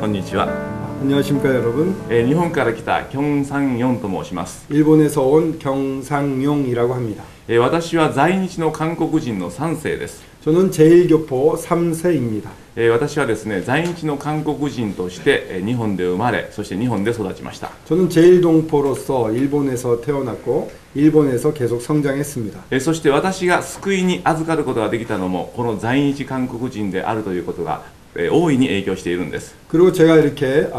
こんにちは。 안녕하십니까 여러분. 日本から来たキョンサンヨンと申します。 일본에서 온 경상용이라고 합니다. 私は在日の韓国人の3世です。 저는 제1교포 3세입니다. 私はですね、在日の韓国人として日本で生まれ、そして日本で育ちました。 저는 제1동포로서 일본에서 태어났고 일본에서 계속 성장했습니다. そして私が救いに預かることができたのもこの在日韓国人であるということが大いに影響しているんです。 그리고 제가 이렇게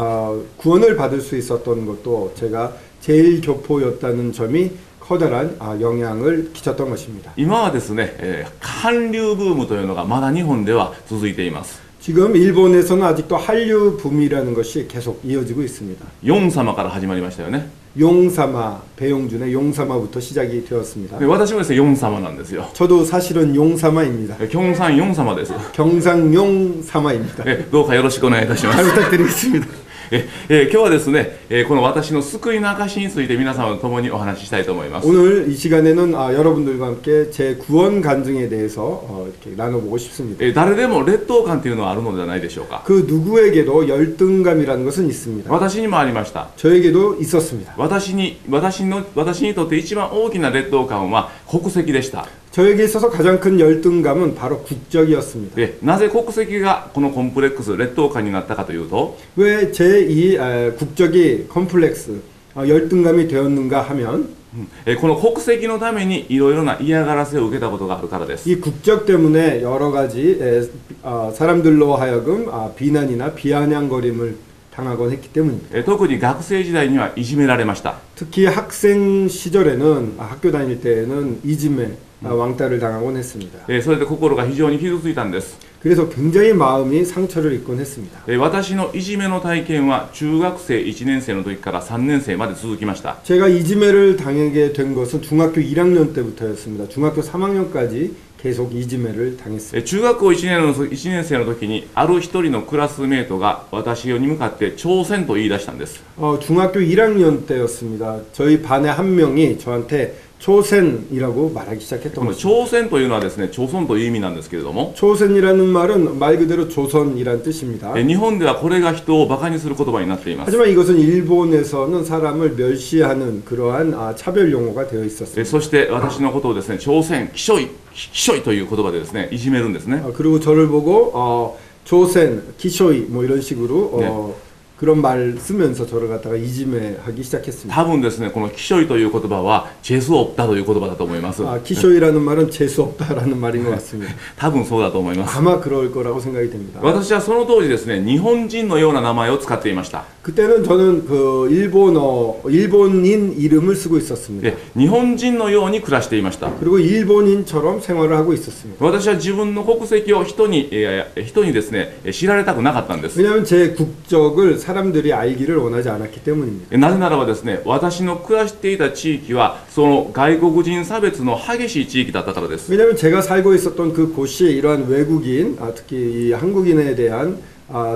구원을 받을 수 있었던 것도 제가 제1교포였다는 점이 커다란 영향을 끼쳤던 것입니다. 今はですね、韓流ブームというのがまだ日本では続いています。 지금 일본에서는 아직도 한류 붐이라는 것이 계속 이어지고 있습니다. ヨン様から始まりましたよね。 용사마, 배용준의 용사마부터 시작이 되었습니다. 私もですね、ヨン様なんですよ。 저도 사실은 용사마입니다. キョンサンヨン様です。 경상용사마입니다. どうかよろしくお願いいたしま 잘 す。 부탁드리겠습니다. 今日はですね、この私の救いの証について皆様と共にお話ししたいと思います。 오늘 이 시간에는 여러분들과 함께 제 구원 간증에 대해서 이렇게 나눠보고 싶습니다. 誰でも劣等感というのはあるのではないでしょうか。 그 누구에게도 열등감이라는 것은 있습니다. 私にもありました。 저에게도 있었습니다. 私にとって一番大きな劣等感は国籍でした。 저에게 있어서 가장 큰 열등감은 바로 국적이었습니다. なぜ国籍がこのコンプレックス、劣等感になったかというと、 왜 제 이 국적이 컴플렉스, 열등감이 되었는가 하면 この国籍のためにいろいろな嫌がらせを受けたことがあるからです。 이 국적 때문에 여러 가지 사람들로 하여금 비난이나 비아냥거림을 당하곤 했기 때문입니다. 特に学生時代にはいじめられました。 특히 학생 시절에는 학교 다닐 때에는 이짐에 왕따를 당하곤 했습니다. それで心が非常に傷ついたんです。 그래서 굉장히 마음이 상처를 입곤 했습니다. 私のいじめの体験は中学生1年生の時から3年生まで続きました。 제가 이지매를 당하게 된 것은 중학교 1학년 때부터였습니다. 중학교 3학년까지 계속 이지매를 당했습니다. 中学校1年生の時にある一人のクラスメートが私に向かって挑戦と言い出したんです。 중학교 1학년 때였습니다. 저희 반의 한 명이 저한테 초센이라고 말하기 시작했던 것입니다. 朝鮮というのはですね、朝鮮という意味なんですけれども、 초센이라는 말은 말 그대로 조선이란 뜻입니다. 日本ではこれが人をバカにする言葉になっています。 하지만 이것은 일본에서는 사람을 멸시하는 그러한 차별 용어가 되어 있었습니다. そして私のことをですね、朝鮮キショイという言葉でですね、いじめるんですね。 그리고 저를 보고 조센, 키쇼이 뭐 이런 식으로 그런 말 쓰면서 저를 갖다가 이지매하기 시작했습니다. 多分ですね、このキショイという言葉はジェスオプタという言葉だと思います。 키쇼이라는 말은 재수 없다라는 말인 것 같습니다. 多分そうだと思います。 아마 그럴 거라고 생각이 됩니다. 私はその当時ですね、日本人のような名前を使っていました。 그때는 저는 그 일본인 이름을 쓰고 있었습니다. 日本人のように暮らしていました。 그리고 일본인처럼 생활을 하고 있었습니다. 私は自分の国籍を人にですね、知られたくなかったんです。 왜냐하면 제 국적을 사람들이 알기를 원하지 않았기 때문입니다. なぜならばですね、私の暮らしていた地域はその外国人差別の激しい地域だったからです。 왜냐하면 제가 살고 있었던 그 곳이 이러한 외국인, 특히 이 한국인에 대한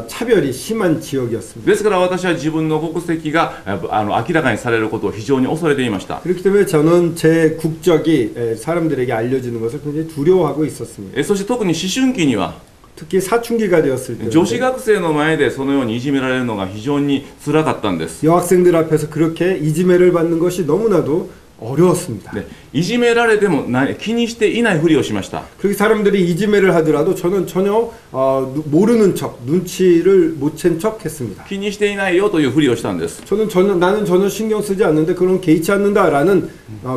차별이 심한 지역이었습니다. ですから私は自分の国籍が明らかにされることを非常に恐れていました。 그렇기 때문에 저는 제 국적이 사람들에게 알려지는 것을 굉장히 두려워하고 있었습니다. そして特に思春期には 특히 사춘기가 되었을 때 女子学生の前でそのようにいじめられるのが非常に辛かったんです。 여학생들 앞에서 그렇게 이지매를 받는 것이 너무나도 어려웠습니다. いじめられても気にしていないふりをしました。 그렇게 사람들이 이지매를 하더라도 저는 전혀 모르는 척, 눈치를 못 챈 척 했습니다. 気にしていないよというふりをしたんです。 나는 전혀 신경 쓰지 않는데 그런 개의치 않는다라는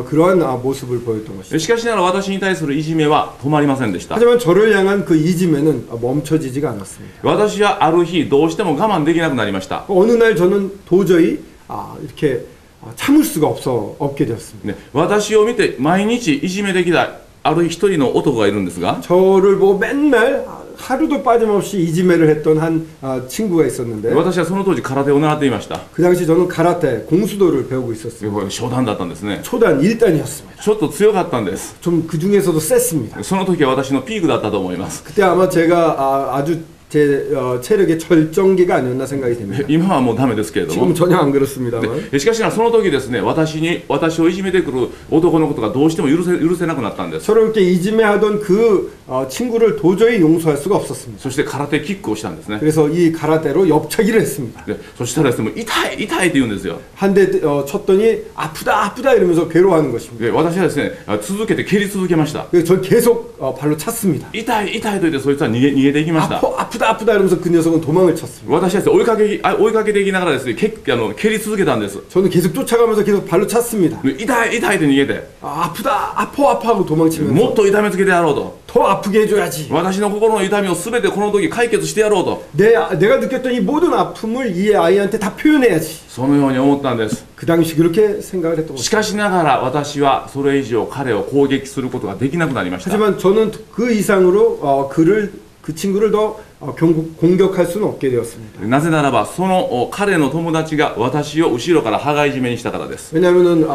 그러한 모습을 보였던 것입니다. しかしながら私に対するいじめは止まりませんでした。 하지만 저를 향한 그 이지매는 멈춰지지가 않았습니다. 私はある日どうしても我慢できなくなりました。 어느 날 저는 도저히 이렇게 참을 수가 없게 되었습니다. 私を見て毎日いじめてきたある一人の男がいるんですが、 저를 보고 맨날 하루도 빠짐없이 이지매를 했던 한 친구가 있었는데 私はその当時空手を習っていました。 그 당시 저는 가라테, 공수도를 배우고 있었습니다. 初段だったんですね。 초단 1단이었습니다. ちょっと強かったんです。 좀 그 중에서도 셌습니다. その時は私のピークだったと思います。 그때 아마 제가 아주 제 체력의 절정기가 아니었나 생각이 됩니다. 今はもうダメですけれど 지금 も 전혀 안 그렇습니다만 しかしなその時ですね私をいじめてくる男のことがどうしても許せなくなったんです 저를 이렇게 이지매하던 그 친구를 도저히 용서할 수가 없었습니다. そして空手キックをしたんですね 그래서 이 가라데로 옆차기를 했습니다. でそしたらですねもう痛い痛いって言うんですよ 한 대 쳤더니 아프다 아프다 이러면서 괴로워하는 것입니다. で私はですね続けて蹴り続けました 그래서 전 계속 발로 찼습니다. 痛い痛いと言ってそいつは逃げていきました 아프다 아프다 이러면서 그 녀석은 도망을 쳤습니다. 私はですね追いかけていきながらですね蹴り続けたんです 저는 계속 쫓아가면서 계속 발로 찼습니다. で痛い痛いと逃げて 아프다 아파 하고 も 도망치면서 っと痛めつけてやろうと 더 아프게 해줘야지. 私の心の痛みを全てこの時解決してやろうと 내가 느꼈던 이 모든 아픔을 이 아이한테 다 표현해야지. そのように思ったんです 그 당시 그렇게 생각을 했던 し 것입니다. かしながら私はそれ以上彼を攻撃することができなくなりました 하지만 저는 그 이상으로 그 친구를 더 공격할 수는 없게 되었습니다. なぜならばその彼の友達が私を後ろから羽交い締めにしたからです 왜냐하면은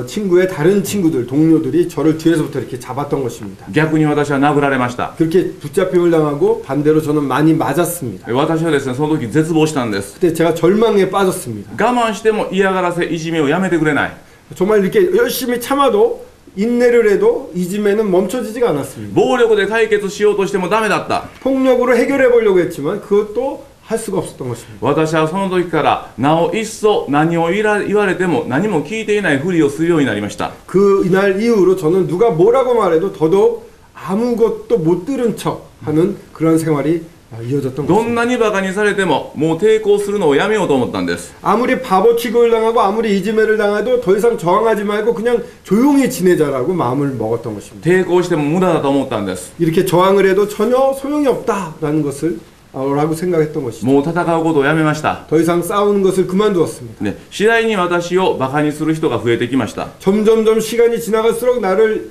친구의 다른 친구들 동료들이 저를 뒤에서부터 이렇게 잡았던 것입니다. 逆に私は殴られました 그렇게 붙잡힘을 당하고 반대로 저는 많이 맞았습니다. 私はですねその時絶望したんです 그때 제가 절망에 빠졌습니다. 我慢しても嫌がらせいじめをやめてくれない 정말 이렇게 열심히 참아도 인내를 해도 이지매는 멈춰지지가 않았습니다. 暴力で解決しようとしてもダメだった 폭력으로 해결해 보려고 했지만 그것도 할 수가 없었던 것입니다. 私はその時からなお一層何を言われても何も聞いていないふりをするようになりました 그날 이후로 저는 누가 뭐라고 말해도 더더욱 아무것도 못 들은 척 하는 그런 생활이 이어졌던 どん 것입니다. なにバカにされてももう抵抗するのをやめようと思ったんです 아무리 바보 취급을 당하고 아무리 이지매를 당해도 더 이상 저항하지 말고 그냥 조용히 지내자라고 마음을 먹었던 것입니다. 抵抗しても無駄だと思ったんです 이렇게 저항을 해도 전혀 소용이 없다라는 것을 라고 생각했던 것이죠. もう戦うことをやめました 더 이상 싸우는 것을 그만두었습니다. ね、次第に私をバカにする人が増えてきました 점점점 시간이 지나갈수록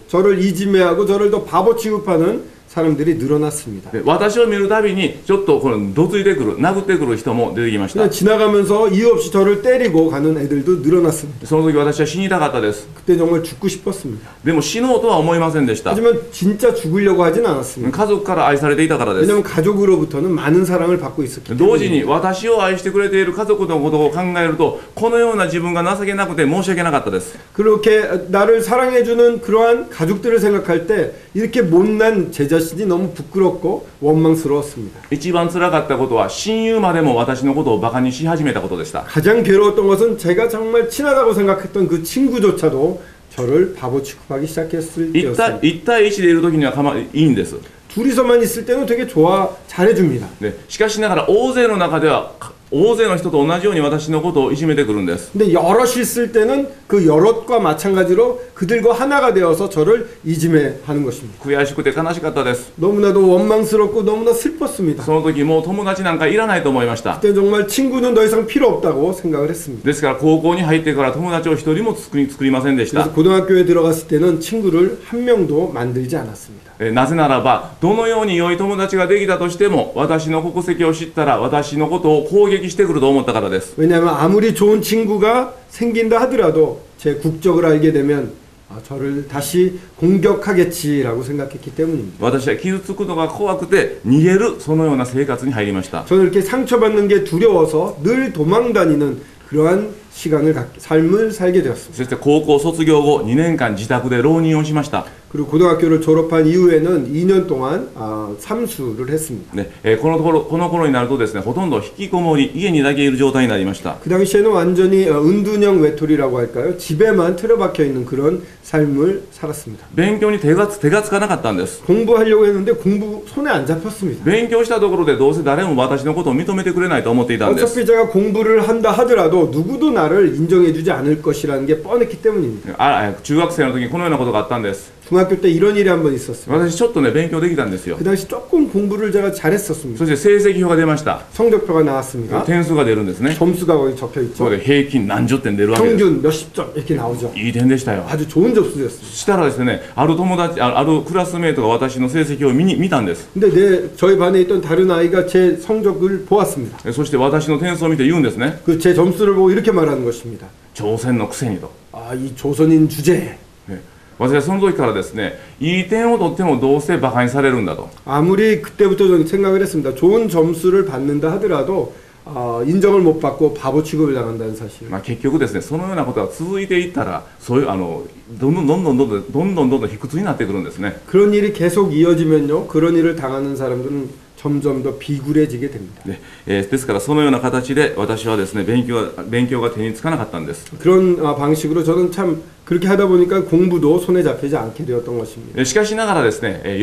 저를 이지매하고 저를 더 바보 취급하는 사람들이 늘어났습니다. で私を見るたびにちょっとこのどついてくる殴ってくる人も出てきました 그냥 지나가면서 이유 없이 저를 때리고 가는 애들도 늘어났습니다. その時私は死にたかったです 그때 정말 죽고 싶었습니다. でも死のうとは思いませんでした 하지만 진짜 죽으려고 하진 않았습니다. 家族から愛されていたからです 왜냐하면 가족으로부터는 많은 사랑을 받고 있었기 同時 때문에 に私を愛してくれている家族のことを考えるとこのような自分が情けなくて申し訳なかったです 그렇게 나를 사랑해주는 그러한 가족들을 생각할 때 이렇게 못난 제 자신이 너무 부끄럽고 원망스러웠습니다. 一番辛かったことは親友までも私のことをバカにし始めたことでした 가장 괴로웠던 것은 제가 정말 친하다고 생각했던 그 친구조차도 저를 바보 취급하기 시작했을 1対 때였습니다. 1対1でいる時にはいいんです 둘이서만 있을 때는 되게 잘해줍니다. でしかしながら大勢の中では大勢の人と同じように私のことをいじめてくるんです 근데 여럿이 있을 때는 그 여럿과 마찬가지로 그들과 하나가 되어서 저를 이지매하는 것입니다. 悔しくて悲しかったです 너무나도 원망스럽고 너무나 슬펐습니다. その時もう友達なんかいらないと思いました 그때 정말 친구는 더 이상 필요 없다고 생각을 했습니다. ですから高校に入ってから友達を一人も作りませんでし 그래서 た 고등학교에 들어갔을 때는 친구를 한 명도 만들지 않았습니다. なぜならばどのように良い友達ができたとしても私の国籍を知ったら私のことを攻撃してくると思ったからです 왜냐하면 아무리 좋은 친구가 생긴다 하더라도 제 국적을 알게 되면 저를 다시 공격하겠지라고 생각했기 때문입니다. 私は傷つくのが怖くて逃げるそのような生活に入りました 저는 이렇게 상처받는 게 두려워서 늘 도망다니는 그러한 삶을 살게 되었습니다. そして高校卒業後2年間自宅で浪人をしました 그리고 고등학교를 졸업한 이후에는 2년 동안 삼수를 했습니다. ねこの頃になるとですねほとんど引きこもり家にだけいる状態になりました 그 당시에는 완전히 은둔형 외톨이라고 할까요? 집에만 틀어박혀 있는 그런 삶을 살았습니다. 勉強に手がつかなかったんです 공부하려고 했는데 공부 손에 안 잡혔습니다. 勉強したところでどうせ誰も私のことを認めてくれないと思っていたんです 어차피 제가 공부를 한다 하더라도 누구도 나를 인정해주지 않을 것이라는 게 뻔했기 때문입니다. 中学生の時にこのようなことがあったんです 중학교 때 이런 일이 한 번 있었습니다. 私ちょっとね勉強できたんですよ 그 당시 조금 공부를 제가 잘했었습니다. そして成績表が出ました 성적표가 나왔습니다. 点数が出るんですね 점수가 거기 적혀 そこ 있죠. で平均何十点出るわけです 평균 몇십 점 이렇게 나오죠. いい点でしたよ 아주 좋은 점수였습니다. したらですねある友達あるクラスメートが私の成績を見たんです 근데 저희 반에 있던 다른 아이가 제 성적을 보았습니다. そして私の点数を見て言うんですね 그 제 점수를 보고 이렇게 말하는 것입니다. 朝鮮のくせにと 이 조선인 주제에 私はその時からですね、いい点を取ってもどうせ馬鹿にされるんだと。 아무리 그때부터 저는 생각을 했습니다. 좋은 점수를 받는다 하더라도 인정을 못 받고 바보 취급을 당한다는 사실. 結局ですね、そのようなことが続いていったら、そういうどんどん卑屈になってくるんですね。 그런 일이 계속 이어지면요, 그런 일을 당하는 사람들은 점점 더 비굴해지게 됩니다. ですからそのような形で私はですね、勉強が手につかなかったんです。 그런 방식으로 저는 참 그렇게 하다 보니까 공부도 손에 잡히지 않게 되었던 것입니다. しかしながらですね、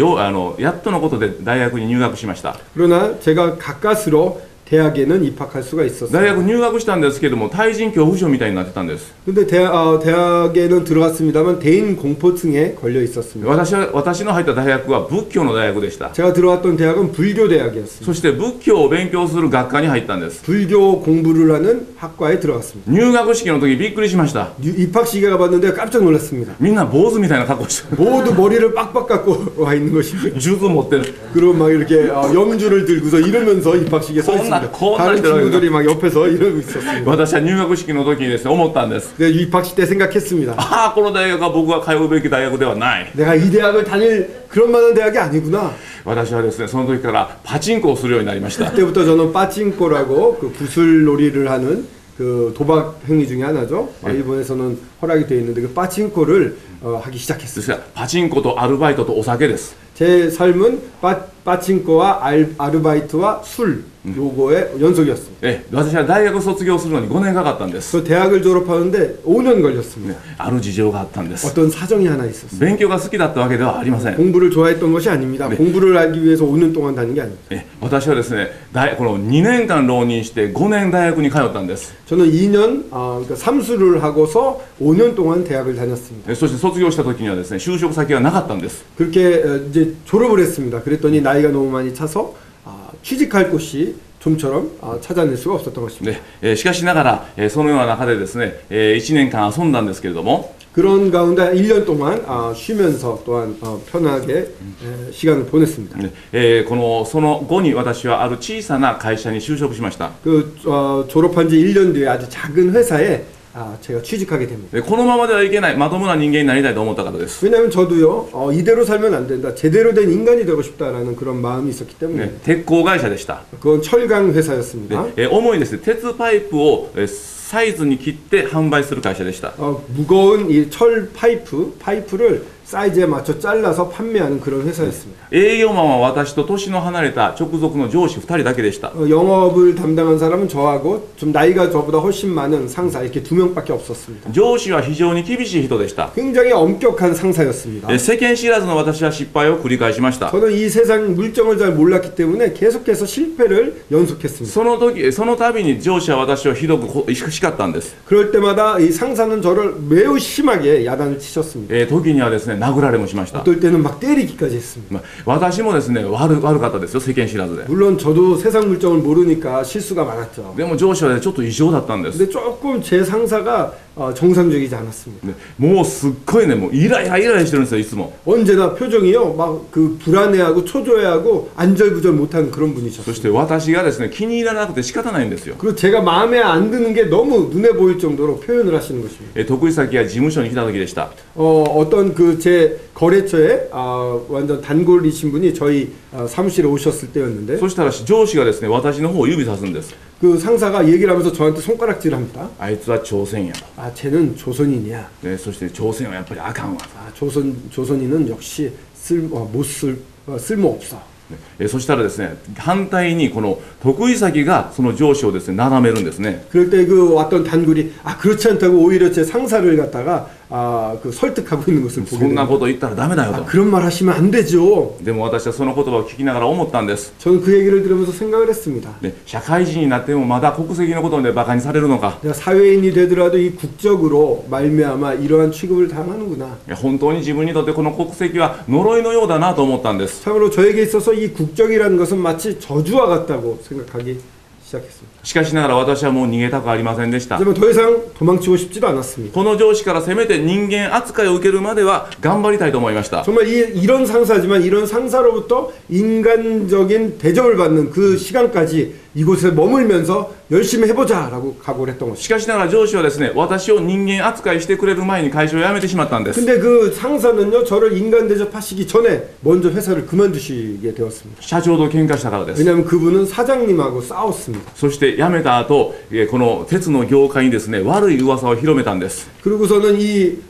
やっとのことで大学に入学しました。 그러나 제가 가까스로 대학에는 입학할 수가 大 있었어요. 学入学したんですけども、対人恐怖症みたいになってたんです。 근데 대학에는 들어갔습니다만 대인 공포증에 걸려 있었습니다. 私の入った大学は仏教の大学でした。 제가 들어왔던 대학은 불교 대학이었습니다. そして仏教を勉強する学科に入ったんです。 불교 공부를 하는 학과에 들어갔습니다. 入学式の時びっくりしました。 입학식에 가봤는데 깜짝 놀랐습니다. みんな坊主みたいな格好してる。 모두 머리를 빡빡 깎고 와 있는 것입니다. 数珠持ってる。 그리고 막 이렇게 염주를 들고서 이러면서 입학식에 서 있습니다. 다른 친구들이 막 옆에서 이러고 있었습니다. 私は入学式の時にですね、思ったんです。 근데 입학식 때 생각했습니다. ああ、この大学は僕が通うべき大学ではない。 내가 이 대학을 다닐 그런 만한 대학이 아니구나. 私はですね、その時からパチンコをするようになりました。 그때부터 저는 빠찡꼬라고 그 구슬놀이를 하는 그 도박 행위 중에 하나죠. 일본에서는 허락이 되어 있는데 그 빠찡꼬를 하기 で 시작했어요. すからパチンコとアルバイトとお酒です。 제 삶은 빠찡꼬와 아르바이트와 술 요거의 연속이었습니다. 私は大学卒業するのに5年かかったんです。 저 대학을 졸업하는데 5년 걸렸습니다. ある事情があったんです。 어떤 사정이 하나 있었어요. 勉強が好きだったわけではありません。 공부를 좋아했던 것이 아닙니다. 공부를 알기 위해서 5년 동안 다닌 게 아닙니다. 私はですね、この2年間浪人して5年大学に通ったんです。 저는 2년 그러니까 삼수를 하고서 5년 동안 대학을 다녔습니다. そして卒業した時にはですね、就職先がなかったんです。 그렇게 이제 졸업을 했습니다. 그랬더니 나이가 너무 많이 차서 취직할 곳이 좀처럼 찾아낼 수가 없었던 것입니다. しかしながら、そのような中でですね、1年間遊んだんですけれども、 그런 가운데 1년 동안 쉬면서 또한 편하게 시간을 보냈습니다. その後に私はある小さな会社に就職しました。 그 졸업한 지 1년 뒤에 아주 작은 회사에 제가 취직하게 됩니다. このままではいけない、まともな人間になりたいと思ったからです。 왜냐하면 저도요 이대로 살면 안 된다, 제대로 된 인간이 되고 싶다라는 그런 마음이 있었기 때문에 鉄鋼会社でした。 그건 철강 회사였습니다. 主にですね、鉄パイプをサイズに切って販売する会社でした。 무거운 이 철 파이프를 사이즈에 맞춰 잘라서 판매하는 그런 회사였습니다. 営業マンは私と年の離れた直属の上司2人だけでした。 영업을 담당한 사람은 저하고 좀 나이가 저보다 훨씬 많은 상사 이렇게 2명밖에 없었습니다. 上司は非常に厳しい人でした。 굉장히 엄격한 상사였습니다. 世間知らずの私は失敗を繰り返しました。 저는 이 세상 물정을 잘 몰랐기 때문에 계속해서 실패를 연속했습니다. その度に上司は私をひどく叱ったんです。 그럴 때마다 이 상사는 저를 매우 심하게 야단치셨습니다. 時にはですね、殴られもしました。 어떨 때는 막 때리기까지 했습니다. 私もですね、悪かったですよ、世間知らずで。 물론 저도 세상 물정을 모르니까 실수가 많았죠. でも上司はね、ちょっと異常だったんです。 근데 조금 제 상사가 정상적이지 않았습니다. もうすっごいね、もうイライラしてるんですよ、いつも。 언제나 표정이요, 막 그 불안해하고 초조해하고 안절부절 못하는 그런 そ 분이셨어요. して私がですね、気に入らなくて仕方ないんですよ。 그리고 제가 마음에 안 드는 게 너무 눈에 보일 정도로 표현을 하시는 것입니다. 得意先や事務所に来た時でした。 어떤 그 제 거래처에 완전 단골이신 분이 저희 사무실에 오셨을 때였는데 そしたら上司がですね、私の方を指さすんです。 그 상사가 얘기를 하면서 저한테 손가락질을 합니다. あいつは朝鮮やと。 쟤는 조선인이야. そして朝鮮はやっぱりあかんわと。 조선인은 역시 쓸모없어. そしたらですね、反対にこの得意先がその上司をですね、なだめるんですね。 그럴 때 그 왔던 단골이 그렇지 않다고 오히려 제 상사를 갖다가 그 설득하고 있는 것을 そ 보게 んな 됩니다. こと言ったらダメだよと。 그런 말 하시면 안 되죠. でも私はその言葉を聞きながら思ったんです。 저는 그 얘기를 들으면서 생각을 했습니다. 社会人になってもまだ国籍のことでバカにされるのか。 내가 사회인이 되더라도 이 국적으로 말미암아 이러한 취급을 당하는구나. 本当に自分にとってこの国籍は呪いのようだなと思ったんです。 참으로 저에게 있어서 이 국적이라는 것은 마치 저주와 같다고 생각하기 시작했습니다. しかしながら私はもう逃げたくありませんでした。 하지만 더 이상 도망치고 싶지도 않았습니다. この上司からせめて人間扱いを受けるまでは頑張りたいと思いました。 정말 이런 상사지만 이런 상사로부터 인간적인 대접을 받는 그 시간까지 이곳에 머물면서 열심히 해보자라고 각오를 했던 し 것이죠. かしながら上司はですね、私を人間扱いしてくれる前に会社を辞めてしまったんです。 근데 그 상사는요, 저를 인간 대접하시기 전에 먼저 회사를 그만두시게 되었습니다. 社長と喧嘩したからです。 왜냐하면 그분은 사장님하고 싸웠습니다. そして辞めた後、この鉄の業界にですね、悪い噂を広めたんです。 그리고서는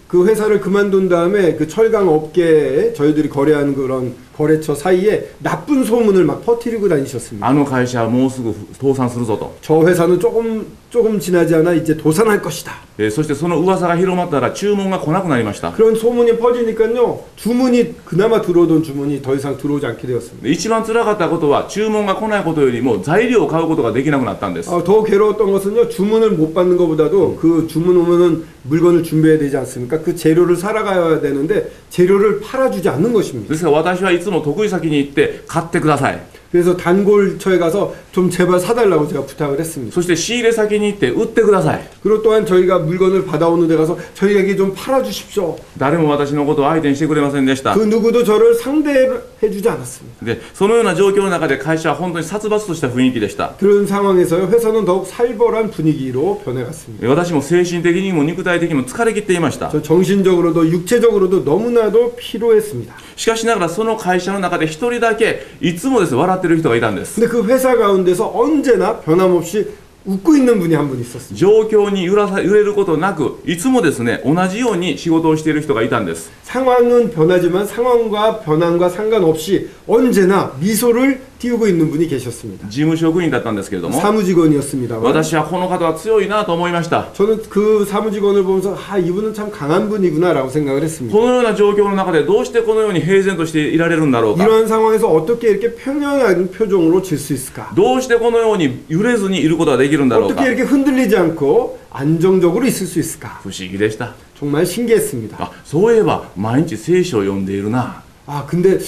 그 회사를 그만둔 다음에 그 철강 업계에 저희들이 거래하는 그런 거래처 사이에 나쁜 소문을 막 퍼뜨리고 다니셨습니다. あの会社はもうすぐ倒産するぞと。 저 회사는 조금 지나지 않아 이제 도산할 것이다. そしてその噂が広まったら注文が来なくなりました。 그런 소문이 퍼지니까요, 주문이 그나마 들어오던 주문이 더 이상 들어오지 않게 되었습니다. 一番辛かったことは注文が来ないことよりも材料を買うことができなくなったんです。 더 괴로웠던 것은요, 주문을 못 받는 것보다도 그 주문 오면은 물건을 준비해야 되지 않습니까? 그 재료를 사러가야 되는데 재료를 팔아주지 않는 것입니다. ですから私はいつも得意先に行って買ってください。 그래서 단골처에 가서 좀 제발 사달라고 제가 부탁을 했습니다. そして仕入れ先に行って売ってください。 그리고 또한 저희가 물건을 받아오는 데 가서 저희에게 좀 팔아주십시오. 誰も私のことを相手にしてくれませんでした。 그 누구도 저를 상대해주지 않았습니다. で、そのような状況の中で会社は本当に殺伐とした雰囲気でした。 그런 상황에서요, 회사는 더욱 살벌한 분위기로 변해갔습니다. 私も精神的にも肉体的にも疲れ切っていました。 저 정신적으로도 육체적으로도 너무나도 피로했습니다. しかしながらその会社の中で一人だけいつもですね笑ってる人がいたんです。 근데 그 회사 가운데서 언제나 변함없이 웃고 있는 분이 한 분 있었습니다. 状況に揺れることなくいつもですね同じように仕事をしている人がいたんです。 상황은 변하지만 상황과 변함과 상관없이 언제나 미소를 띄우고 있는 분이 계셨습니다. 事務職員だったんですけれども、 사무직원이었습니다만 私はこの方は強いなと思いました。 저는 그 사무직원을 보면서 이분은 참 강한 분이구나라고 생각을 했습니다. このような状況の中でどうしてこのように平然としていられるんだろうか。 이러한 상황에서 어떻게 이렇게 평안한 표정으로 질 수 있을까? どうしてこのように揺れずにいることができるんだろうか。 어떻게 이렇게 흔들리지 않고 안정적으로 있을 수 있을까? 不思議でした。 정말 신기했습니다. あ、そういえば毎日聖書を読んでいるな。 근데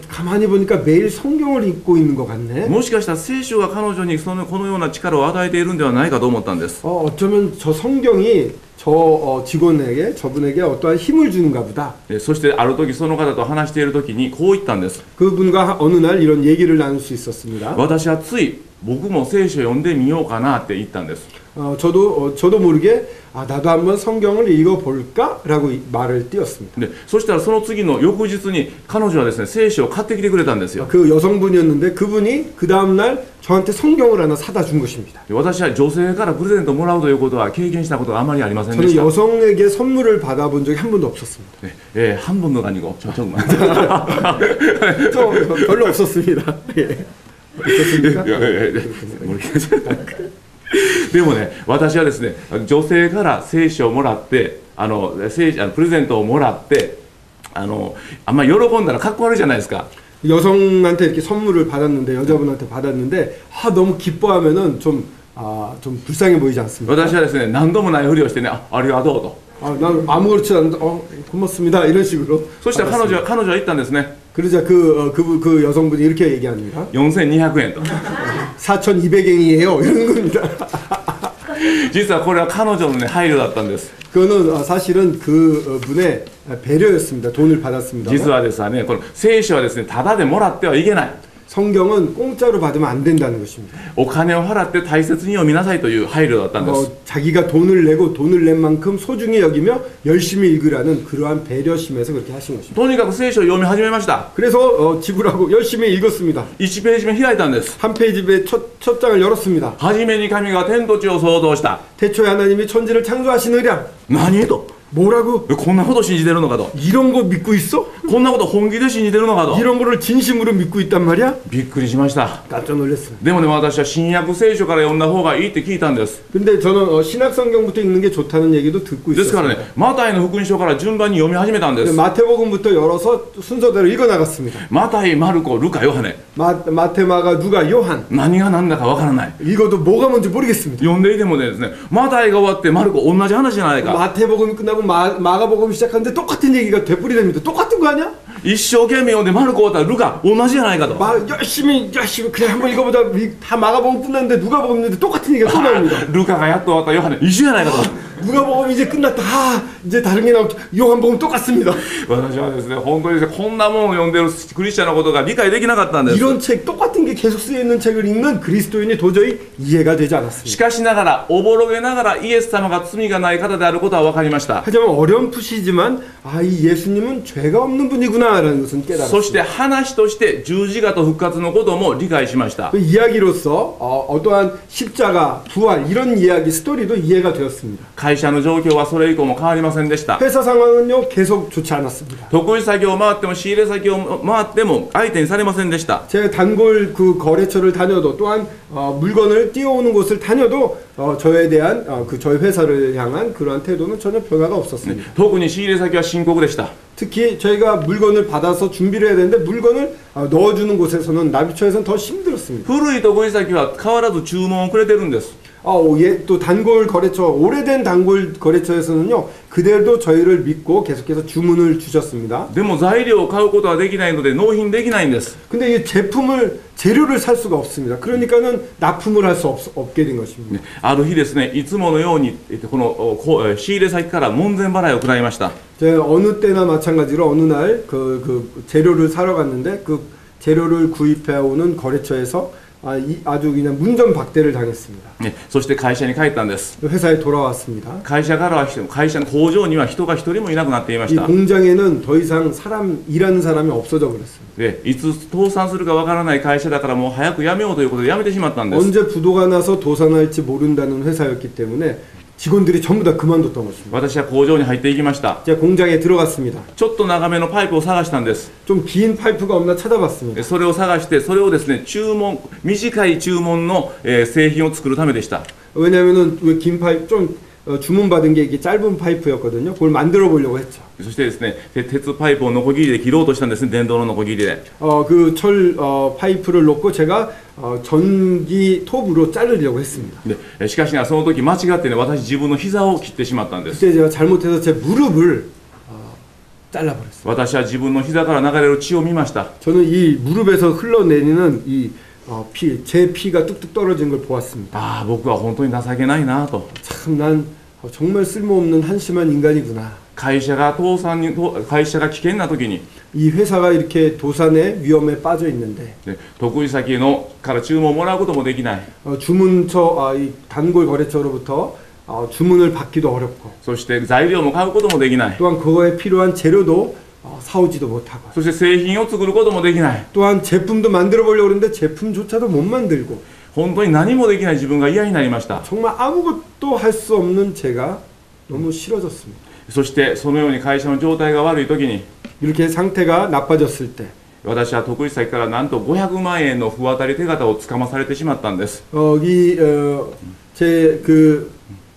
가만히 보니까 매일 성경을 읽고 있는 것 같네. もしかしたら聖書が彼女にこのような力を与えているんではないかと思ったんです。 어쩌면 저 성경이 직원에게 저분에게 어떠한 힘을 주는가 보다. そしてある時その方と話している時にこう言ったんです。 그분과 어느 날 이런 얘기를 나눌 수 있었습니다. 私はつい僕も聖書を読んでみようかなって言ったんです。 저도 모르게 나도 한번 성경을 읽어볼까라고 말을 띄웠습니다. でそしたらその次の翌日に彼女はですね聖書を買ってきてくれたんですよ。 그 여성분이었는데 그분이 그 다음 날 저한테 성경을 하나 사다 준 것입니다. 私は女性からプレゼントをもらうということは経験したことがあまりありませんで 저는 した。 여성에게 선물을 받아본 적이 한 번도 없었습니다. 한 번도 아니고 저쪽만. 저 별로 없었습니다. 예. 없었습니까? でもね、私はですね、女性から聖書をもらって、プレゼントをもらって、あんまり喜んだらかっこ悪いじゃないですか。 여성한테 이렇게 선물을 받았는데 여자분한테 받았는데 너무 기뻐하면은 좀 불쌍해 보이지 않습니까? 私はですね、何度もないふりをしてね、ありがとうと。 난 아무렇지 않은데 고맙습니다 이런 식으로. そして彼女は言ったんですね。 그러자 그 여성분이 이렇게 얘기합니다. 4200円と。 4,200엔이에요 이런 겁니다. 実はこれは彼女のね配慮だったんです。 그거는 사실은 그 분의 배려였습니다. 돈을 받았습니다. 実はですね、この聖書はですね、ただでもらってはいけない。 성경은 공짜로 받으면 안 된다는 것입니다. お金を払って大切に読みなさいという配慮だったんです。 자기가 돈을 낸 만큼 소중히 여기며 열심히 읽으라는 그러한 배려심에서 그렇게 하신 것입니다. とにかく聖書を読み始めました。 그래서 지불하고 열심히 읽었습니다. 1ページ目開いたんです。 한 페이지에 첫 장을 열었습니다. 初めに神が天と地を創造した。 태초에 하나님이 천지를 창조하시느랴. 何と 뭐라고? こんなこと信じてるのかと。 이런 거 믿고 있어? こんなこと本気で信じてるのかと。 이런 거를 진심으로 믿고 있단 말이야? びっくりしました。 깜짝 놀랐습니다. でもね、私は新約聖書から読んだ方がいいって聞いたんです。 근데 저는 신약 성경부터 읽는 게 좋다는 얘기도 듣고 ですから 있었어요. ね、マタイの福音書から順番に読み始めたんです。 마태복음부터 열어서 순서대로 읽어 나갔습니다. マタイ、マルコ、ルカ、ヨハネ。 마태, 마가, 누가, 요한. 何が何だかわからない。 읽어도 뭐가 뭔지 모르겠습니다. 読んでいてもですね、マタイが終わってマルコ同じ話じゃないか。 마태복음이 끝나고 마가복음 시작하는데 똑같은 얘기가 되풀이됩니다. 똑같은 거 아니야? 一生懸命読んでマルコ終わったらルカ同じじゃないかと。 열심히 그냥 한번 읽어보다 다 마가복음 끝났는데 누가복음 있는데 똑같은 얘기가 또 나옵니다. ルカがやっと終わったヨハネ一緒じゃないかと。 누가복음 이제 끝났다. 이제 다른 게 나오죠. 요한복음 똑같습니다. 私はですね、本当にですね、こんなものを読んでるクリスチャンのことが理解できなかったんです。 이런 책 똑같은 게 계속 쓰여 있는 책을 읽는 그리스도인이 도저히 이해가 되지 し 않았습니다. かしながら、おぼろげながらイエス様が罪がない方であることは分かりました。 하지만 어렴풋이지만 이 예수님은 죄가 없는 분이구나라는 것은 そして 깨달았습니다. 話として十字架と復活のことも理解しました。 그 이야기로서 어떠한 십자가, 부활 이런 이야기 스토리도 이해가 되었습니다. 会社の状況はそれ以降も変わりませんでした。 회사 상황은요 계속 좋지 않았습니다. 得意先を回っても仕入れ先を回っても相手にされませんでした。 제가 단골 그 거래처를 다녀도 또한 물건을 띄워오는 곳을 다녀도 저에 대한 저희 회사를 향한 그러한 태도는 전혀 변화가 없었습니다. 特に仕入れ先は深刻でした。 특히 저희가 물건을 받아서 준비를 해야 되는데 물건을 넣어주는 곳에서는 나비처에서는 더 힘들었습니다. 古い得意先は変わらず注文をくれてるんです。 또 단골 거래처, 오래된 단골 거래처에서는요 그대로 저희를 믿고 계속해서 주문을 주셨습니다. でも材料を買うことはできないので納品できないんです。 근데 이 재료를 살 수가 없습니다. 그러니까는 납품을 할 수 없게 된 것입니다. ある日ですね、いつものようにこの仕入れ先から門前払いを食らいました。 제가 어느 때나 마찬가지로 어느 날 그 재료를 사러 갔는데 그 재료를 구입해 오는 거래처에서 아주 그냥 문전박대를 당했습니다. そして会社に帰ったんです。 회사에 돌아왔습니다. 会社の工場には人が一人もいなくなっていまし 이 た。 공장에는 더 이상 일하는 사람이 없어져 버렸습니다. で、いつ倒産するかわからない会社だからもう早く辞めようということで辞めてしまったんです。 언제 부도가 나서 도산할지 모른다는 회사였기 때문에 직원들이 전부 다 그만뒀던 것입니다. 私は工場に入っていきました。 제가 공장에 들어갔습니다. ちょっと長めのパイプを探したんです。 좀 긴 파이프가 없나 찾아봤습니다. それを探して、それをですね、短い注文の、製品を作るためでした。 왜냐면은 왜 긴 파이프 좀 주문받은 게 이게 짧은 파이프였거든요. 그걸 만들어 보려고 했죠. そしてですね、鉄パイプをノコギリで切ろうとしたんですね、電動のノコギリで。 그 철 파이프를 놓고 제가 전기 톱으로 자르려고 했습니다. で、しかしなその時間違ってね、私自分の膝を切ってしまったんです。 그때 제가 잘못해서 제 무릎을 잘라버렸어요. 私は自分の膝から流れる血を見ました。 저는 이 무릎에서 흘러내리는 제 피가 뚝뚝 떨어진 걸 보았습니다. ああ、僕は本当に情けないなと。 참 난 정말 쓸모없는 한심한 인간이구나. 会社が危険な時に、 이 회사가 이렇게 도산의 위험에 빠져 있는데 ね、得意先から注文をもらうこともできない。 주문처 이 단골 거래처로부터 주문을 받기도 어렵고 そして材料も買うこともできない。 또한 그거에 필요한 재료도 사오지도 못하고 そして製品を作ることもできない。 또한 제품도 만들어 보려고 그러는데 제품조차도 못 만들고 本当に何もできない自分が嫌になりました。 정말 아무것도 할 수 없는 제가 너무 싫어졌습니다. そしてそのように会社の状態が悪い時に、 이렇게 상태가 나빠졌을 때 私は得意先からなんと500万円の不渡り手形をつかまされてしまったんです。 제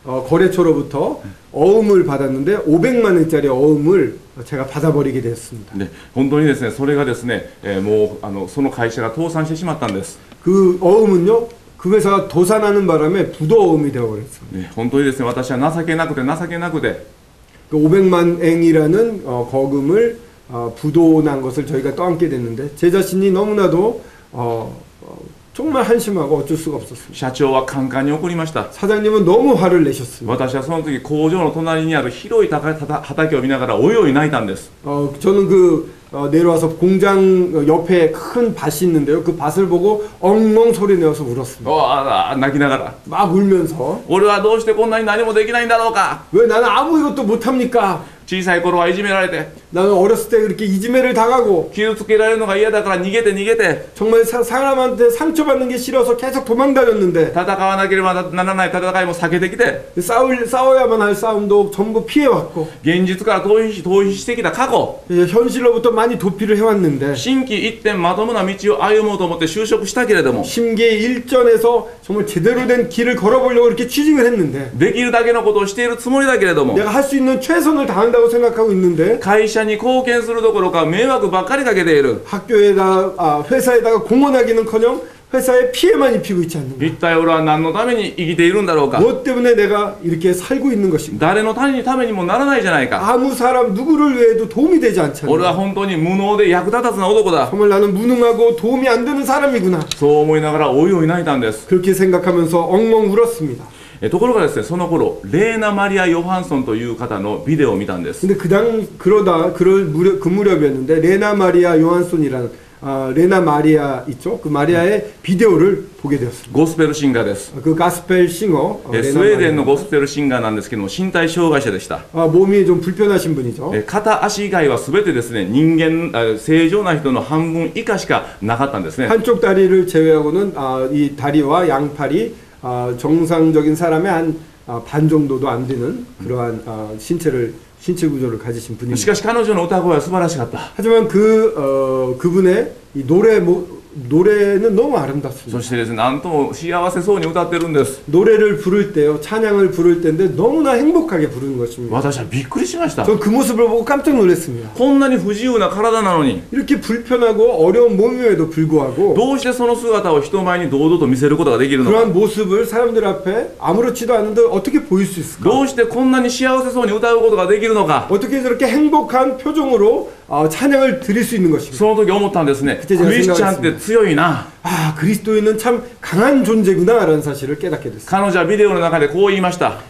거래처로부터 어음을 받았는데 500만 원짜리 어음을 제가 받아버리게 됐습니다. で、本当にですね、それがですね、もうその会社が倒産してしまったんです。 그 어음은요, 그 회사가 도산하는 바람에 부도 어음이 되어버렸어요. ね、本当にですね、私は情けなくて그 500만 앵이라는 거금을 부도 난 것을 저희가 떠안게 됐는데 제 자신이 너무나도 정말 한심하고 어쩔 수가 없었습니다. 社長はカンカンに怒りました。 사장님은 너무 화를 내셨습니다. 私はその時工場の隣にある広い畑を見ながらおいおい泣いたんです。 저는 내려와서 공장 옆에 큰 밭이 있는데요. 그 밭을 보고 엉엉 소리 내어서 울었습니다. 泣きながら、 막 울면서 俺はどうしてこんなに何もできないんだろうか。 왜 나는 아무 이것도 못합니까? 小さい頃はいじめられて、 나는 어렸을 때 그렇게 이지매를 당하고 傷つけられるのが嫌だから逃げて 정말 사람한테 상처받는 게 싫어서 계속 도망다녔는데 戦わなければならない戦いも避けてきて、 싸워야만 할 싸움도 전부 피해왔고 現実から逃避してきた過去、 현실로부터 많이 도피를 해왔는데 心機一転まともな道を歩もうと思って就職したけれども、 심기일전에서 정말 제대로 된 길을 걸어보려고 이렇게 취직을 했는데 できるだけのことをしているつもりだけれども、 내가 할 수 있는 최선을 다한다고 생각하고 있는데 会社に貢献するどころか迷惑ばっかりかけている。 회사에다가 공헌하기는커녕 회사에 피해만 입히고 있지 않는가. 一体俺は何のために生きているんだろうか。 무엇 때문에 내가 이렇게 살고 있는 것인가. 誰のためにもならないじゃないか。 아무 사람 누구를 위해도 도움이 되지 않지 俺は 않나. 本当に無能で役立たずな男だ。 정말 나는 무능하고 도움이 안 되는 사람이구나. そう思いながらおいおい泣いたんです。 그렇게 생각하면서 엉엉 울었습니다. ところがですね、その頃レーナ・マリア・ヨハンソンという方のビデオを見たんです。 근데 그 무렵이었는데 레나 마리아 요한손이라는 레나 마리아 있죠? 그 마리아의 비디오를 보게 되었습니다. ゴスペルシンガーです。 그 가스펠 싱어 スウェーデンのゴスペルシンガーなんですけども、身体障害者でした。 몸이 좀 불편하신 분이죠. 片足以外は全てですね、人間正常な人の半分以下しかなかったんですね。 한쪽 다리를 제외하고는 이 다리와 양팔이 정상적인 사람의 한 반 정도도 안 되는 그러한 신체 구조를 가지신 し 분입니다. かし彼女の歌声は素晴らしかった。 하지만 그분의 이 노래는 너무 아름답습니다. そしてですね、なんとも幸せそうに歌ってるんです。 노래를 부를 때요, 찬양을 부를 때인데 너무나 행복하게 부르는 것입니다. 私はびっくりしました。 전 그 모습을 보고 깜짝 놀랐습니다. こんなに不自由な体なのに、 이렇게 불편하고 어려운 몸임에도 불구하고 どうしてその姿を人前に堂々と見せることができるのか。 그러한 모습을 사람들 앞에 아무렇지도 않은데 어떻게 보일 수 있을까? どうしてこんなに幸せそうに歌うことができるのか。 어떻게 저렇게 행복한 표정으로 찬양을 드릴 수 있는 것입니다. その時思ったんですね。クリスチャンって強いな。 그리스도인은 참 강한 존재구나라는 사실을 깨닫게 됐습니다. 彼女はビデオの中でこう言いました。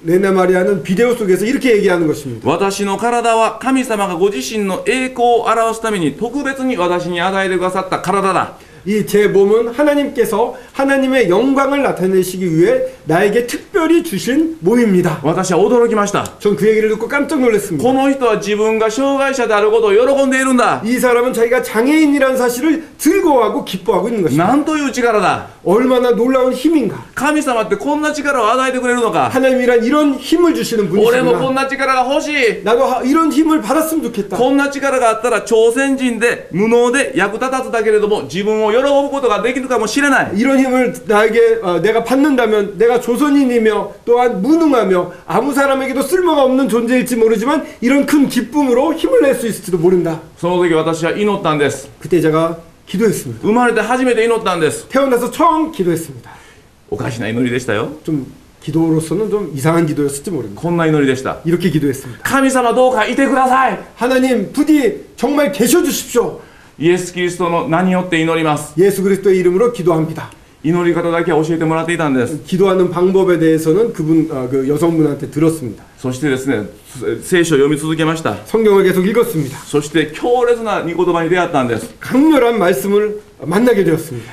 레나 마리아는 비디오 속에서 이렇게 얘기하는 것입니다. 私の体は神様がご自身の栄光を表すために特別に私に与えてくださった体だ。 이 제 몸은 하나님께서 하나님의 영광을 나타내시기 위해 나에게 특별히 주신 몸입니다. 私は驚きました。 전 그 얘기를 듣고 깜짝 놀랐습니다. この人は自分が障害者であることを喜んでいるんだ。 이 사람은 자기가 장애인이라는 사실을 즐거워하고 기뻐하고 있는 것입니다. なんという力だ。 얼마나 놀라운 힘인가. 神様ってこんな力を与えてくれるのか。 하나님이란 이런 힘을 주시는 俺もこん 분이시구나. な力が欲しい。 나도 이런 힘을 받았으면 좋겠다. こんな力があったら朝鮮人で無能で役立たずだけれども自分を喜ぶことができるかもしれない。 이런 힘을 나에게 내가 받는다면 내가 조선인이며 또한 무능하며 아무 사람에게도 쓸모가 없는 존재일지 모르지만 이런 큰 기쁨으로 힘을 낼 수 있을지도 모른다. その時私は祈ったんです。 그때 제가 기도했습니다. 生まれて初めて祈ったんです。 태어나서 처음 기도했습니다. おかしな祈りでしたよ。 좀 기도로서는 좀 이상한 기도였을지 모릅니다. こんな祈りでした。 이렇게 기도했습니다. 神様どうかいてください。 하나님 부디 정말 계셔 주십시오. イエス・キリストの名によって祈ります。 예수 그리스도의 이름으로 기도합니다. 祈り方だけは教えてもらっていたんです。 기도하는 방법에 대해서는 그 여성분한테 들었습니다. そしてですね、聖書を読み続けました。 성경을 계속 읽었습니다. そして強烈な御言葉に出会ったんです。 강렬한 말씀을 만나게 되었습니다.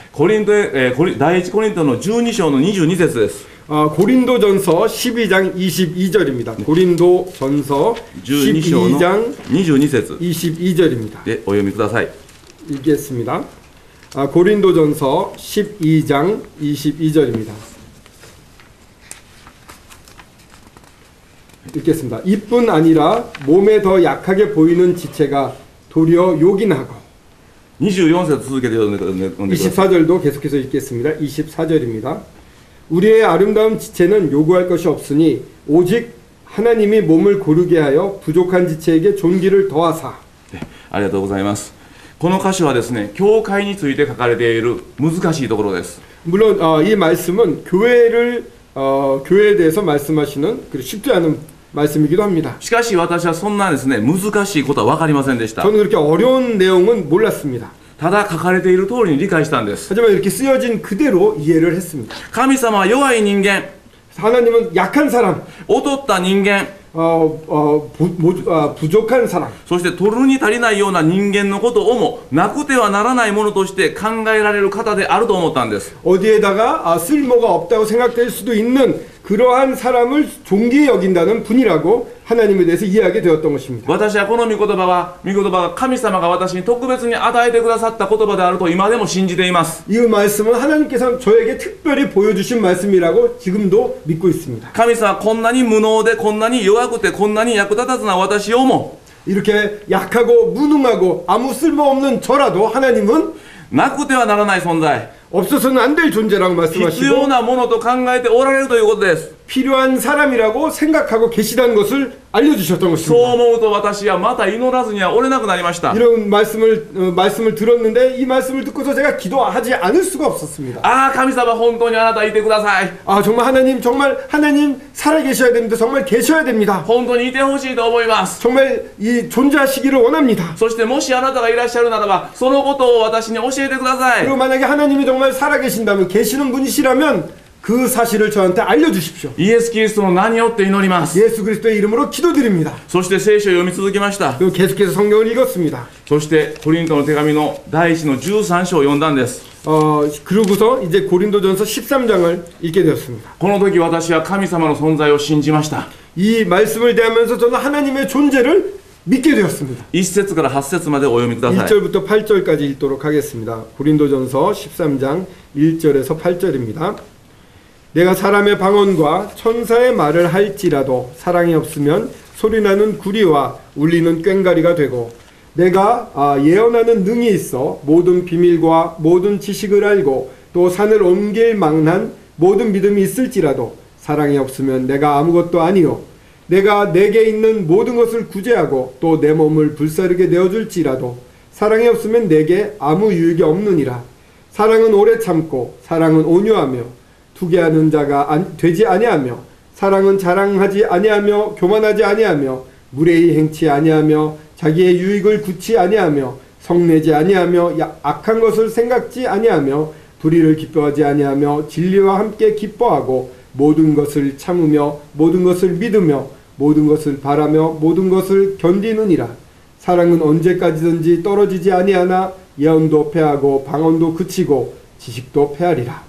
第一コリントの12章の22節です。 고린도전서 12장 22절입니다. 고린도전서 12장 22節 22절입니다. でお読みください。 읽겠습니다. 고린도전서 12장 22절입니다. 읽겠습니다. 이뿐 아니라 몸에 더 약하게 보이는 지체가 도리어 요긴하고 24節続けて読んでください。 24절도 계속해서 읽겠습니다. 24절입니다. 우리의 아름다운 지체는 요구할 것이 없으니 오직 하나님이 몸을 고르게 하여 부족한 지체에게 존귀를 더하사. ありがとうございます。この箇所はですね、教会について書かれている難しいところです。 물론 이 말씀은 교회에 대해서 말씀하시는 쉽지 않은 말씀이기도 합니다. しかし私はそんなですね、難しいことは分かりませんでした。 저는 그렇게 어려운 내용은 몰랐습니다. ただ書かれている通りに理解したんです。 하지만 이렇게 쓰여진 그대로 이해를 했습니다. 神様は弱い人間、 하나님은 약한 사람, 劣った人間、 부족한 사람, そして取るに足りないような人間のことをもなくてはならないものとして考えられる方であると思ったんです。 어디에다가 쓸모가 없다고 생각될 수도 있는 그러한 사람을 존귀히 여긴다는 분이라고 하나님에 대해서 이해하게 되었던 것입니다. 私はこの御言葉が神様が私に特別に与えてくださった言葉であると今でも信じています。 이 말씀은 하나님께서 저에게 특별히 보여주신 말씀이라고 지금도 믿고 있습니다. 神様はこんなに無能でこんなに弱くてこんなに役立たずな私をも 이렇게 약하고 무능하고 아무 쓸모없는 저라도 하나님은 なくてはならない存在、 없어서는 안 될 존재라고 必要 말씀하시고 なものと考えておられるということです。 필요한 사람이라고 생각하고 계시다는 것을 알려주셨던 そう 것입니다. 思うと私はまた祈らずにはおれなくなりました。 이런 말씀을 들었는데 이 말씀을 듣고서 제가 기도하지 않을 수가 없었습니다. ああ、神様本当にあなたいてください。 정말 하나님 살아계셔야 됩니다. 정말 계셔야 됩니다. 本当にいてほしいと思います。 정말 이 존재하시기를 원합니다. そしてもしあなたがいらっしゃるならばそのことを私に教えてください。 그리고 만약에 하나님이 정말 살아계신다면 계시는 분이시라면 그 사실을 저한테 알려주십시오. イエス・キリストの名によって祈ります。 예수 그리스도의 이름으로 기도드립니다. そして聖書を読み続けました。 그리고 계속해서 성경을 읽었습니다. そしてコリントの手紙の第1の13章を読んだんです。 그러고서 이제 고린도전서 13장을 읽게 되었습니다. この時私は神様の存在を信じました。 이 말씀을 대하면서 저는 하나님의 존재를 믿게 되었습니다. 1節から8節までお読みください。 1절부터 8절까지 읽도록 하겠습니다. 고린도전서 13장 1절에서 8절입니다. 내가 사람의 방언과 천사의 말을 할지라도 사랑이 없으면 소리나는 구리와 울리는 꽹과리가 되고 내가 예언하는 능이 있어 모든 비밀과 모든 지식을 알고 또 산을 옮길 망난 모든 믿음이 있을지라도 사랑이 없으면 내가 아무것도 아니요 내가 내게 있는 모든 것을 구제하고 또 내 몸을 불사르게 내어줄지라도 사랑이 없으면 내게 아무 유익이 없느니라. 사랑은 오래 참고 사랑은 온유하며 투기하는 자가 되지 아니하며 사랑은 자랑하지 아니하며 교만하지 아니하며 무례히 행치 아니하며 자기의 유익을 굳지 아니하며 성내지 아니하며 악한 것을 생각지 아니하며 불의를 기뻐하지 아니하며 진리와 함께 기뻐하고 모든 것을 참으며 모든 것을 믿으며 모든 것을 바라며 모든 것을 견디느니라. 사랑은 언제까지든지 떨어지지 아니하나 예언도 패하고 방언도 그치고 지식도 패하리라.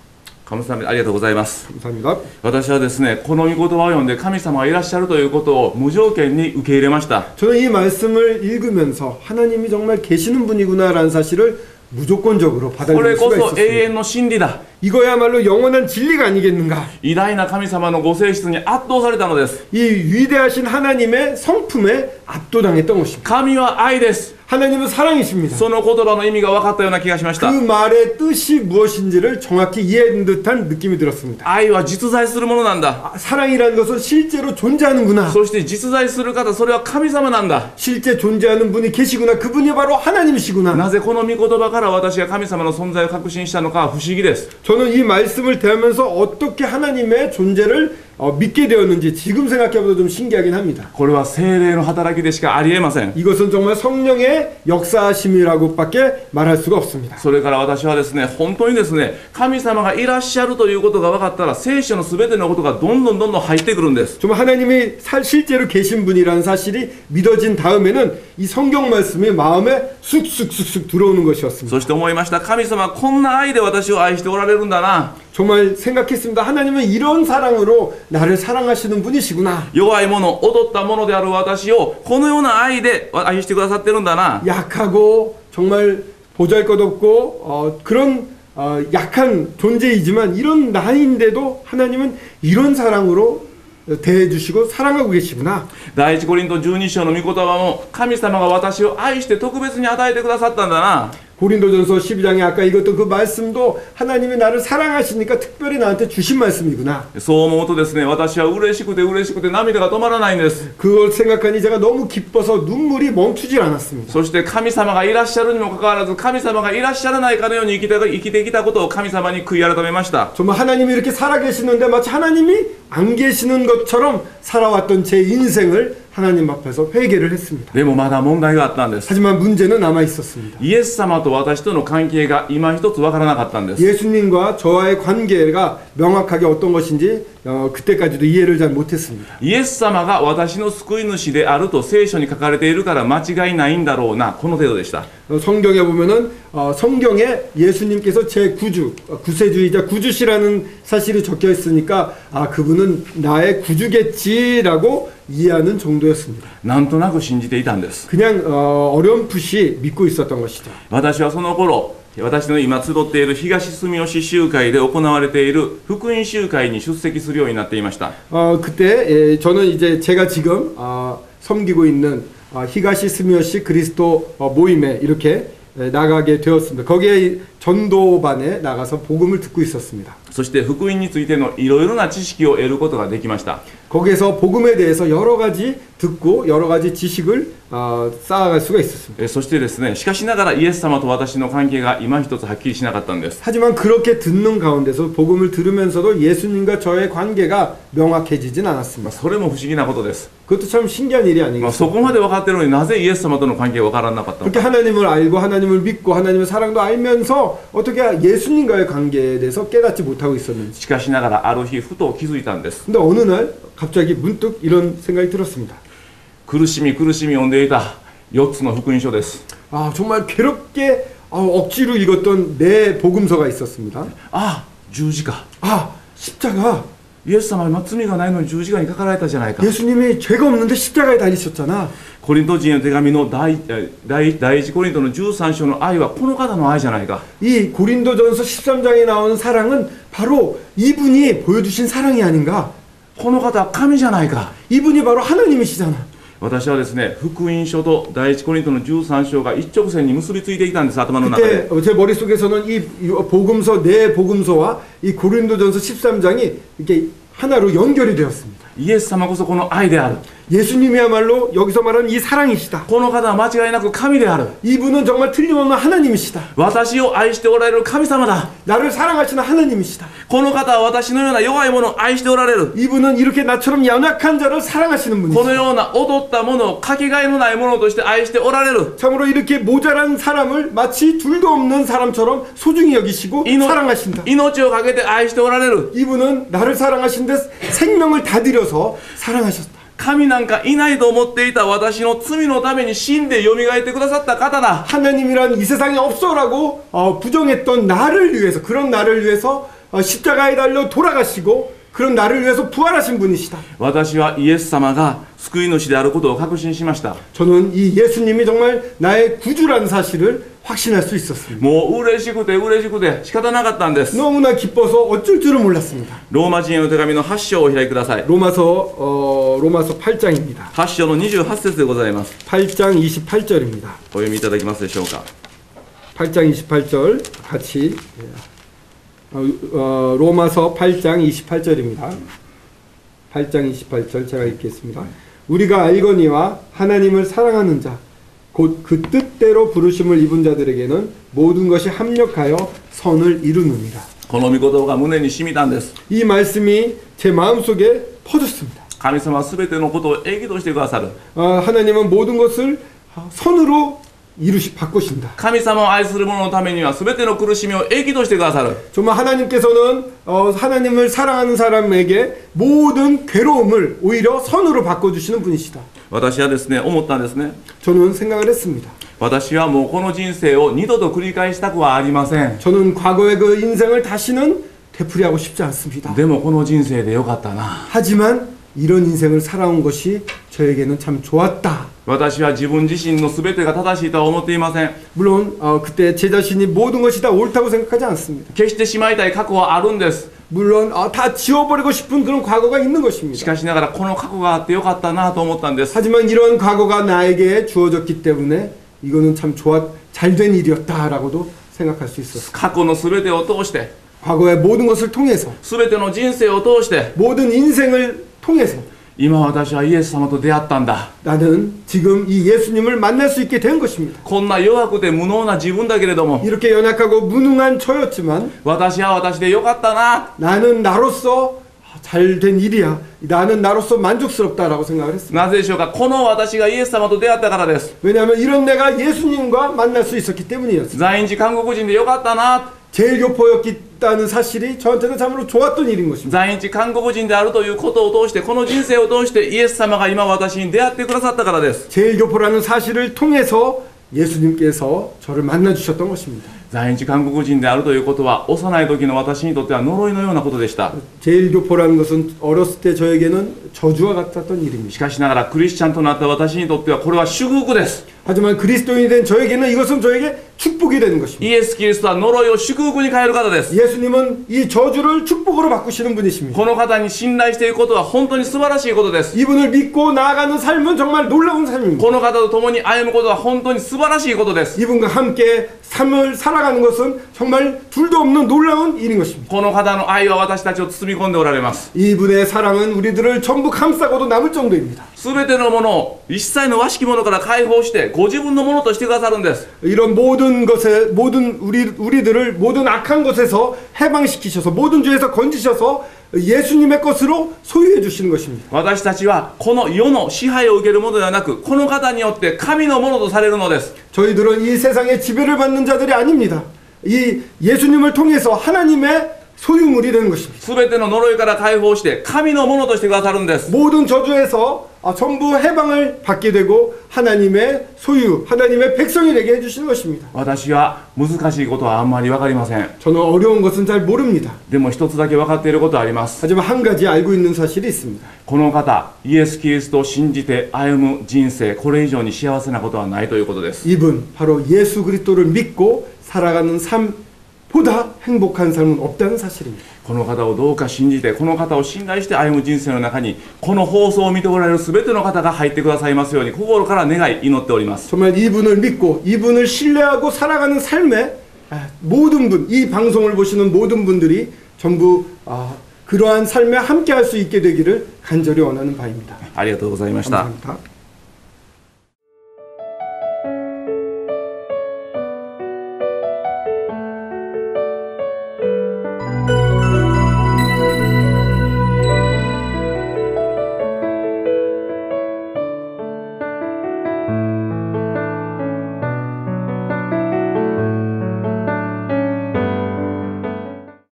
神様ありがとうございます。 감사합니다. 私はですね、この御言葉を読んで神様がいらっしゃるということを無条件に受け入れました。 저는 이 말씀을 읽으면서 하나님이 정말 계시는 분이구나라는 사실을 무조건적으로 こ 받아들일 れこ 수가 そ永 있었습니다. 遠の真理だ。 이거야말로 영원한 진리가 아니겠는가. 偉大な神様のご性質に圧倒されたのです。 이 위대하신 하나님의 성품에 압도당했던 것입니다. 神は愛です。 하나님은 사랑이십니다. その言葉の意味が分かったような気がしまし 그 た。 말의 뜻이 무엇인지를 정확히 이해한 듯한 느낌이 들었습니다. 愛は実在するものなんだ。 사랑이라는 것은 실제로 존재하는구나. そして実在する方、それは神様なんだ。 실제 존재하는 분이 계시구나. 그분이 바로 하나님이시구나. なぜこの御言葉から私が神様の存在を確信したのかは不思議です。 저는 이 말씀을 대하면서 어떻게 하나님의 존재를 믿게 되었는지 지금 생각해봐도 좀 신기하긴 합니다. これは聖霊の働きでしかありえません。 이것은 정말 성령의 역사심이라고밖에 말할 수가 없습니다. それから私はですね、本当にですね、神様がいらっしゃるということが分かったら、聖書のすべてのことがどんどん入ってくるんです。 정말 하나님이 실제로 계신 분이라는 사실이 믿어진 다음에는 이 성경 말씀이 마음에 쑥쑥 들어오는 것이었습니다. そして思いました。神様はこんな愛で私を愛しておられるんだな。 정말 생각했습니다. 하나님은 이런 사랑으로 나를 사랑하시는 분이시구나. 弱い者、踊った者である私をこのような愛で愛してくださってるんだな。 약하고 정말 보잘것없고 그런 약한 존재이지만 이런 나인데도 하나님은 이런 사랑으로 대해주시고 사랑하고 계시구나. 第一コリント12章の御言葉も神様が私を愛して特別に与えてくださったんだな。 고린도전서 12장에 아까 읽었던 그 말씀도 하나님이 나를 사랑하시니까 특별히 나한테 주신 말씀이구나. そう思うとですね、私は嬉しくて涙が止まらないんです。 그걸 생각하니 제가 너무 기뻐서 눈물이 멈추질 않았습니다. そして神様がいらっしゃるにもかかわらず神様がいらっしゃらないかのように生きてきたことを神様に悔い改めました。 정말 하나님이 이렇게 살아계시는데 마치 하나님이 안 계시는 것처럼 살아왔던 제 인생을 하나님 앞에서 회개를 했습니다. でもまだ問題があったんです。 하지만 문제는 남아 있었습니다. イエス様と私との関係が今一つわからなかったんです。 예수님과 저와의 관계가 명확하게 어떤 것인지 그때까지도 이해를 잘 못했습니다. イエス様が私の救い主であると聖書に書かれているから間違いないんだろうな、この程度でした。 성경에 보면은 성경에 예수님께서 제 구세주이자 구주시라는 사실이 적혀 있으니까 그분은 나의 구주겠지라고 이해하는 정도였습니다. なんとなく信じていたんです。 그냥 어렴풋이 믿고 있었던 것이죠. 私はその頃、私の今集っている東住吉集会で行われている福音集会に出席するようになっていました。 그때 저는 이제 제가 지금 섬기고 있는 히가시 스미요시 그리스도 모임에 이렇게 나가게 되었습니다. 거기에 전도반에 나가서 복음을 듣고 있었습니다. そして福音についてのいろいろな知識を得ることができました。 거기에서 복음에 대해서 여러 가지 듣고 여러 가지 지식을 쌓아갈 수가 있었습니다. そしてですね、しかしながらイエス様と私の関係が今一つはっきりしなかったんです。 하지만 그렇게 듣는 가운데서 복음을 들으면서도 예수님과 저의 관계가 명확해지진 않았습니다. それも不思議なことです。 그것도 참 신기한 일이 아니겠습니까? そこまで分かっているのになぜイエス様との関係が分からなかったの 그렇게 か。 하나님을 알고 하나님을 믿고 하나님의 사랑도 알면서 어떻게 예수님과의 관계에 대해서 깨닫지 못하게 사고 있었는지. しかしながらある日ふと気づいたんです。 근데 어느 날 갑자기 문득 이런 생각이 들었습니다. 苦しみ苦しみ読んでいた4つの福音書です。 아, 정말 괴롭게 억지로 읽었던 네 복음서가 있었습니다. ああ、十字架。 아, 십자가. イエス様は罪がないのに十字架にかかられたじゃないか。 예수님이 죄가 없는데 십자가에 달리셨잖아. コリント人への手紙の第一コリントの13章の愛はこの方の愛じゃないか。 이 고린도전서 13장에 나오는 사랑은 바로 이분이 보여주신 사랑이 아닌가. この方は神じゃないか。 이분이 바로 하나님이시잖아. 私はですね、福音書と第一コリントの13章が一直線に結びついてきたんです、頭の中で。 그때 제 머릿속에서는 이 복음서 네 복음서와 이 고린도전서 13장이 이렇게 하나로 연결이 되었습니다. イエス様こそこの愛である。 예수님이야말로 여기서 말하는 이 사랑이시다. この方は間違いなく神である。 이분은 정말 틀림없는 하나님이시다. 私を愛しておられる神様だ。 나를 사랑하시는 하나님이시다. この方は私のような弱い者を愛しておられる。 이분은 이렇게 나처럼 연약한 자를 사랑하시는 この 분이시다. ような踊った者をかけがえのない者として愛しておられる。 참으로 이렇게 모자란 사람을 마치 둘도 없는 사람처럼 소중히 여기시고 사랑하신다. 命をかけて愛しておられる。 이분은 나를 사랑하신 데 생명을 다 들여서 사랑하셨다. 神なんかいないと思っていた私の罪のために死んでよみがえってくださった方だ。 하나님이란 이 세상에 없어라고 부정했던 나를 위해서, 그런 나를 위해서 십자가에 달려 돌아가시고 그런 나를 위해서 부활하신 분이시다. 私はイエス様が救い主であることを確信しました。 저는 이 예수님이 정말 나의 구주라는 사실을 확신할 수 있었습니다. もう嬉しくて嬉しくて仕方なかったんです。 너무나 기뻐서 어쩔 줄을 몰랐습니다. ローマ人への手紙の8章をお開きください。 로마서 8장입니다. 8章の28節でございます。 8장 28절입니다. お読みいただけますでしょうか。 8장 28절 같이 로마서 8장 28절입니다. 8장 28절 제가 읽겠습니다. 우리가 알거니와 하나님을 사랑하는 자 곧 그 뜻대로 부르심을 입은 자들에게는 모든 것이 합력하여 선을 이루느니라. この御言葉が胸に染みたんです。 이 말씀이 제 마음속에 퍼졌습니다. 神様はすべてのことを益としてくださる。 하나님은 모든 것을 선으로 바꾸신다. 神様を愛する者のためにはすべての苦しみを益としてくださる。 정말 하나님께서는 하나님을 사랑하는 사람에게 모든 괴로움을 오히려 선으로 바꿔주시는 분이시다. 私はですね、思ったんですね。 저는 생각을 했습니다. 私はもうこの人生を二度と繰り返したくはありません。 저는 과거의 그 인생을 다시는 되풀이하고 싶지 않습니다. でもこの人生でよかったな。 하지만 이런 인생을 살아온 것이 저에게는 참 좋았다. 私は自分自身の全てが正しいとは思っていません。 물론 그때 제 자신이 모든 것이 다 옳다고 생각하지 않습니다. 消してしまいたい過去はあるんです。 물론 다 지워버리고 싶은 그런 과거가 있는 し 것입니다. かしながらこの過去があってよかったなと思ったんです。 하지만 이런 과거가 나에게 주어졌기 때문에 이거는 참 잘된 일이었다라고도 생각할 수 있었습니다. 過去の全てを通して、 과거의 모든 것을 통해서 全ての人生を通して、 모든 인생을 통해서 今私はイエス様と出会ったんだ。 나는 지금 이 예수님을 만날 수 있게 된 것입니다. こんな弱くて無能な自分だけれども、 이렇게 연약하고 무능한 저였지만 私は私でよかったな。 나는 나로서 잘된 일이야. 나는 나로서 만족스럽다라고 생각을 했습니다. なぜでしょうか。この私がイエス様と出会ったからです。 왜냐하면 이런 내가 예수님과 만날 수 있었기 때문이었습니다. 在日韓国人でよかったな。 제일 교포였다는 사실이 저한테는 참으로 좋았던 일인 것입니다. 在日韓国人であるということを通して、この人生を通してイエス様が今私に出会ってくださったからです。 제일 교포라는 사실을 통해서 예수님께서 저를 만나 주셨던 것입니다. 在日韓国人であるということは幼い時の私にとっては呪いのようなことでした。 제일 교포라는 것은 어렸을 때 저에게는 저주와 같았던 し 일입니다. かしながらクリスチャンとなった私にとってはこれは祝福です。 하지만 그리스도인이 된 저에게는 이것은 저에게 축복이 되는 것입니다. イエス・キリストは呪いを祝福に変える方です。 예수님은 이 저주를 축복으로 바꾸시는 분이십니다. この方に信頼していることは本当に素晴らしいことです。 이분을 믿고 나아가는 삶은 정말 놀라운 삶입니다. この方と共に歩むことは本当に素晴らしいことです。 이분과 함께 삶을 살아가는 것은 정말 둘도 없는 놀라운 일인 것입니다. この方の愛は私たちを包み込んでおられます。 이분의 사랑은 우리들을 전부 감싸고도 남을 정도입니다. すべてのものを一切の悪しきものから解放してご自分のものとしてくださるんです。 이런 모든 것에 우리들을 모든 악한 것에서 해방시키셔서 모든 죄에서 건지셔서 예수님의 것으로 소유해 주시는 것입니다. 私たちはこの世の支配を受けるものではなく、この方によって神のものとされるのです。 저희들은 이 세상의 지배를 받는 자들이 아닙니다. 이 예수님을 통해서 하나님의 소유물이 되는 것입니다. すべての呪いから解放して神のものとしてくださるんです。 모든 저주에서 전부 해방을 받게 되고 하나님의 소유, 하나님의 백성이 되게 해주시는 것입니다. 私は難しいことはあんまり分かりません。 저는 어려운 것은 잘 모릅니다. でも一つだけ分かっていることはあります。 하지만 한 가지 알고 있는 사실이 있습니다. この方、イエス・キリストを信じて歩む人生、これ以上に幸せなことはないということです。 이분 바로 예수 그리스도를 믿고 살아가는 삶보다 행복한 삶은 없다는 사실입니다. この方をどうか信じて、この方を信頼して歩む人生の中に、この放送を見ておられる全ての方が入ってくださいますように、心から願い、祈っております。 정말 이분을 믿고 이분을 신뢰하고 살아가는 삶에 모든 분, 이 방송을 보시는 모든 분들이 전부 그러한 삶에 함께할 수 있게 되기를 간절히 원하는 바입니다. ありがとうございました。 감사합니다.